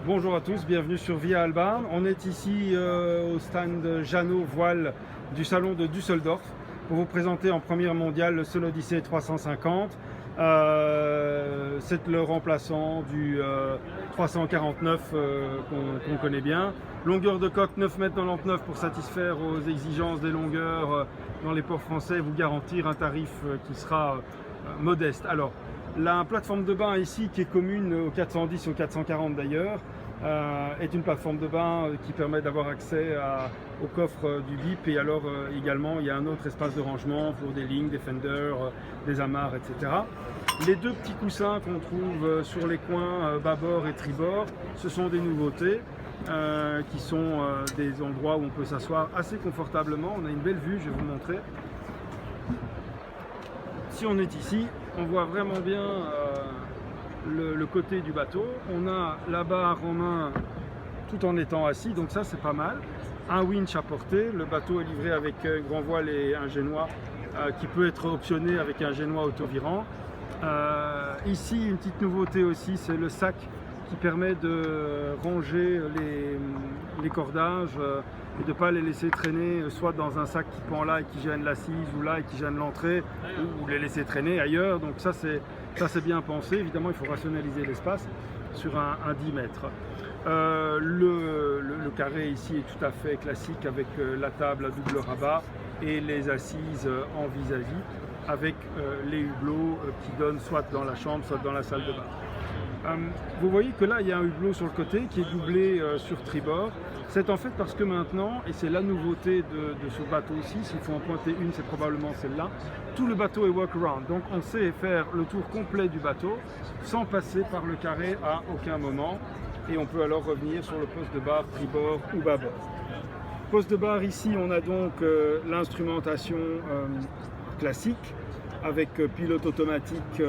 Bonjour à tous, bienvenue sur Via Albarn. On est ici au stand Jeannot Voile du salon de Düsseldorf pour vous présenter en première mondiale le Sol Odyssey 350. C'est le remplaçant du 349 qu'on connaît bien. Longueur de coque 9,99 m pour satisfaire aux exigences des longueurs dans les ports français et vous garantir un tarif qui sera modeste. Alors, la plateforme de bain ici, qui est commune au 410 et au 440 d'ailleurs, est une plateforme de bain qui permet d'avoir accès au coffre du BIP, et alors également il y a un autre espace de rangement pour des lignes, des fenders, des amarres, etc. Les deux petits coussins qu'on trouve sur les coins bâbord et tribord, ce sont des nouveautés qui sont des endroits où on peut s'asseoir assez confortablement. On a une belle vue, je vais vous montrer. Si on est ici, on voit vraiment bien le côté du bateau. On a la barre en main tout en étant assis, donc ça c'est pas mal. Un winch à porter, le bateau est livré avec grand voile et un génois qui peut être optionné avec un génois autovirant. Ici une petite nouveauté aussi, c'est le sac qui permet de ranger les cordages et de ne pas les laisser traîner soit dans un sac qui pend là et qui gêne l'assise, ou là et qui gêne l'entrée, ou les laisser traîner ailleurs. Donc ça c'est bien pensé. Évidemment il faut rationaliser l'espace sur un 10 mètres. Le carré ici est tout à fait classique avec la table à double rabat et les assises en vis-à-vis avec les hublots qui donnent soit dans la chambre soit dans la salle de bain. Vous voyez que là il y a un hublot sur le côté qui est doublé sur tribord. C'est en fait parce que maintenant, et c'est la nouveauté de ce bateau aussi, s'il faut en pointer une, c'est probablement celle-là, tout le bateau est walk-around. Donc on sait faire le tour complet du bateau sans passer par le carré à aucun moment. Et on peut alors revenir sur le poste de barre tribord ou bâbord. Poste de barre ici, on a donc l'instrumentation classique avec pilote automatique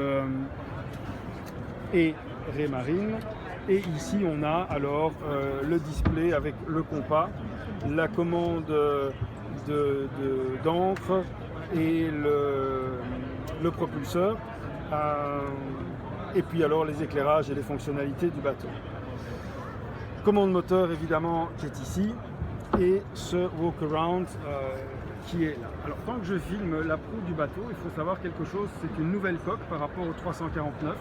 et raie marine. Et ici on a alors le display avec le compas, la commande d'encre et le propulseur, et puis alors les éclairages et les fonctionnalités du bateau. Commande moteur évidemment qui est ici, et ce walk-around qui est là. Alors tant que je filme la proue du bateau, il faut savoir quelque chose, c'est une nouvelle coque par rapport au 349.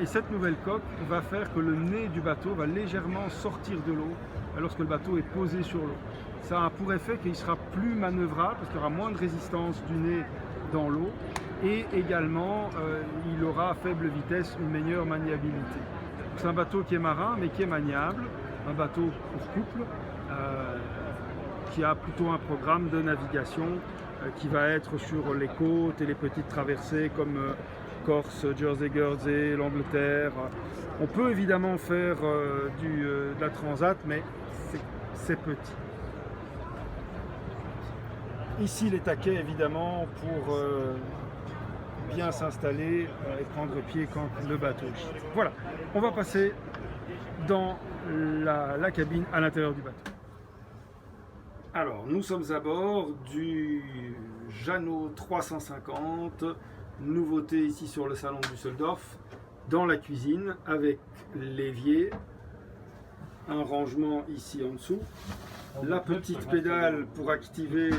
Et cette nouvelle coque va faire que le nez du bateau va légèrement sortir de l'eau lorsque le bateau est posé sur l'eau. Ça a pour effet qu'il sera plus manœuvrable parce qu'il y aura moins de résistance du nez dans l'eau, et également il aura à faible vitesse une meilleure maniabilité. C'est un bateau qui est marin mais qui est maniable, un bateau pour couple qui a plutôt un programme de navigation qui va être sur les côtes et les petites traversées comme Corse, Jersey, Guernsey, l'Angleterre. On peut évidemment faire de la transat, mais c'est petit. Ici les taquets évidemment pour bien s'installer et prendre pied quand le bateau chute. Voilà, on va passer dans la cabine à l'intérieur du bateau. Alors, nous sommes à bord du Jeannot 350, nouveauté ici sur le salon de Düsseldorf, dans la cuisine avec l'évier, un rangement ici en dessous, la petite pédale pour activer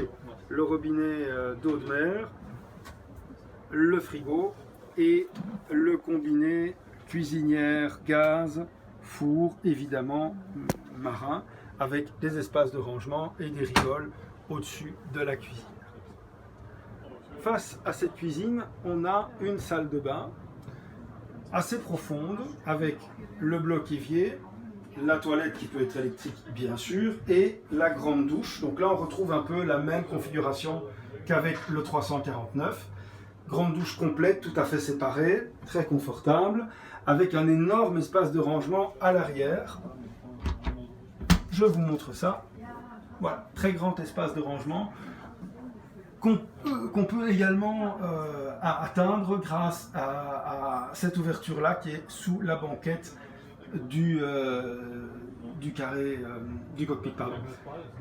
le robinet d'eau de mer, le frigo et le combiné cuisinière, gaz, four, évidemment marin, avec des espaces de rangement et des rigoles au-dessus de la cuisine. Face à cette cuisine, on a une salle de bain assez profonde avec le bloc évier, la toilette qui peut être électrique bien sûr, et la grande douche. Donc là on retrouve un peu la même configuration qu'avec le 349. Grande douche complète, tout à fait séparée, très confortable, avec un énorme espace de rangement à l'arrière. Je vous montre ça. Voilà, très grand espace de rangement qu'on peut également atteindre grâce à cette ouverture-là qui est sous la banquette du carré du cockpit. Pardon.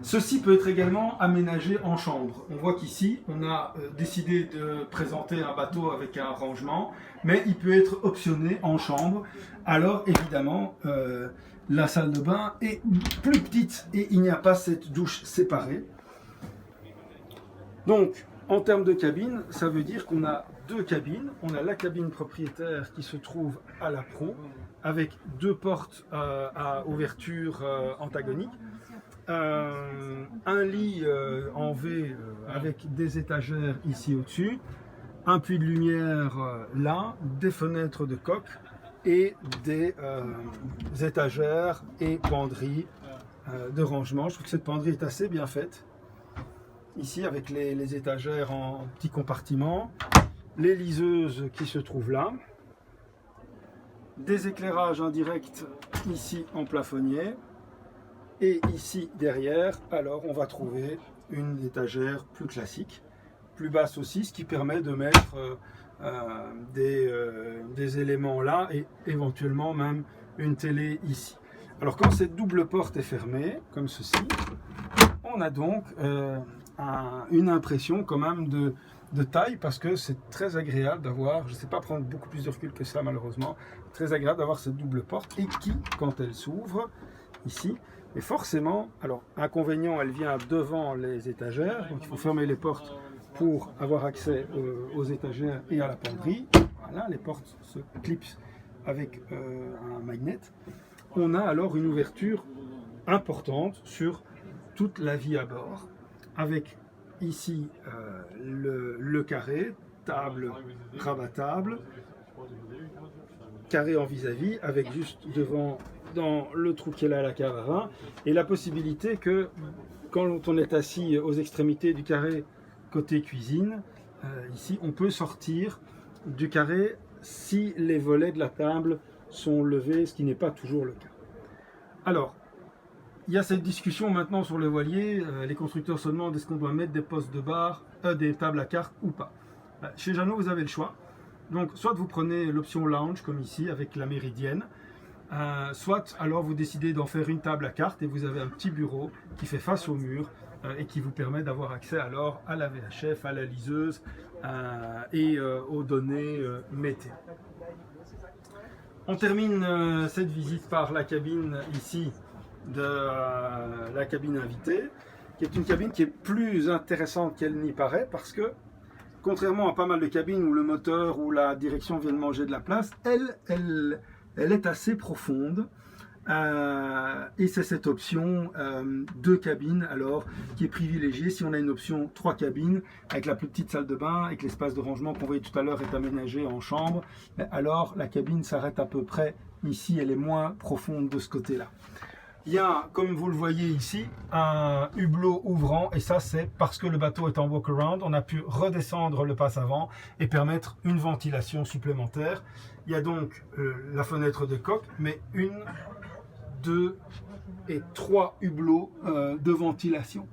Ceci peut être également aménagé en chambre. On voit qu'ici, on a décidé de présenter un bateau avec un rangement, mais il peut être optionné en chambre. Alors évidemment, la salle de bain est plus petite et il n'y a pas cette douche séparée. Donc, en termes de cabine, ça veut dire qu'on a deux cabines. On a la cabine propriétaire qui se trouve à la proue, avec deux portes à ouverture antagonique, un lit en V avec des étagères ici au-dessus, un puits de lumière là, des fenêtres de coque et des étagères et penderies de rangement. Je trouve que cette penderie est assez bien faite. Ici avec les étagères en petits compartiments, les liseuses qui se trouvent là, des éclairages indirects ici en plafonnier, et ici derrière, alors on va trouver une étagère plus classique, plus basse aussi, ce qui permet de mettre des éléments là et éventuellement même une télé ici. Alors quand cette double porte est fermée, comme ceci, on a donc une impression quand même de taille, parce que c'est très agréable d'avoir, je ne sais pas prendre beaucoup plus de recul que ça malheureusement, très agréable d'avoir cette double porte et qui, quand elle s'ouvre ici, et forcément, alors inconvénient, elle vient devant les étagères, donc il faut fermer les portes pour avoir accès aux étagères et à la penderie. Voilà, les portes se clipsent avec un magnet. On a alors une ouverture importante sur toute la vie à bord, avec ici le carré, table rabattable, carré en vis-à-vis, avec juste devant, dans le trou qui est là, la cave à vin, et la possibilité que quand on est assis aux extrémités du carré côté cuisine, ici on peut sortir du carré si les volets de la table sont levés, ce qui n'est pas toujours le cas. Alors, il y a cette discussion maintenant sur le voilier, les constructeurs se demandent est-ce qu'on doit mettre des postes de bar, des tables à cartes ou pas. Chez Jeannot, vous avez le choix. Donc, soit vous prenez l'option lounge, comme ici, avec la méridienne, soit alors vous décidez d'en faire une table à cartes et vous avez un petit bureau qui fait face au mur et qui vous permet d'avoir accès alors à la VHF, à la liseuse et aux données météo. On termine cette visite par la cabine ici, de la cabine invitée, qui est une cabine qui est plus intéressante qu'elle n'y paraît, parce que contrairement à pas mal de cabines où le moteur ou la direction viennent manger de la place, elle est assez profonde, et c'est cette option 2 cabines alors qui est privilégiée. Si on a une option 3 cabines avec la plus petite salle de bain, avec l'espace de rangement qu'on voyait tout à l'heure est aménagé en chambre, alors la cabine s'arrête à peu près ici, elle est moins profonde de ce côté là. Il y a, comme vous le voyez ici, un hublot ouvrant, et ça c'est parce que le bateau est en walk-around. On a pu redescendre le passe-avant et permettre une ventilation supplémentaire. Il y a donc la fenêtre de coque, mais 1, 2 et 3 hublots de ventilation.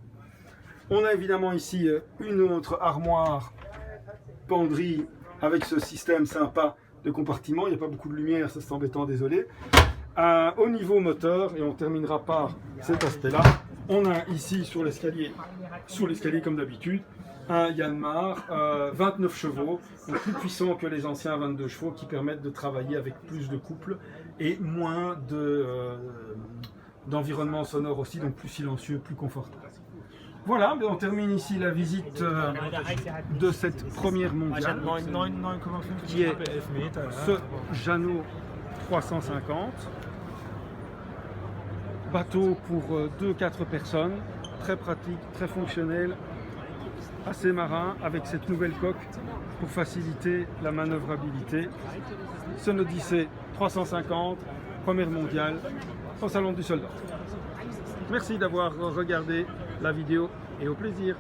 On a évidemment ici une autre armoire penderie avec ce système sympa de compartiment. Il n'y a pas beaucoup de lumière, ça c'est embêtant, désolé. Au niveau moteur, et on terminera par cet aspect-là, on a ici sur l'escalier comme d'habitude, un Yanmar 29 chevaux, donc plus puissant que les anciens 22 chevaux, qui permettent de travailler avec plus de couple et moins d'environnement sonore aussi, donc plus silencieux, plus confortable. Voilà, on termine ici la visite de cette première mondiale, qui est ce Jeannot 350. Bateau pour 2-4 personnes, très pratique, très fonctionnel, assez marin, avec cette nouvelle coque pour faciliter la manœuvrabilité. Sun Odyssey 350, première mondiale, au Salon du Soldat. Merci d'avoir regardé la vidéo et au plaisir.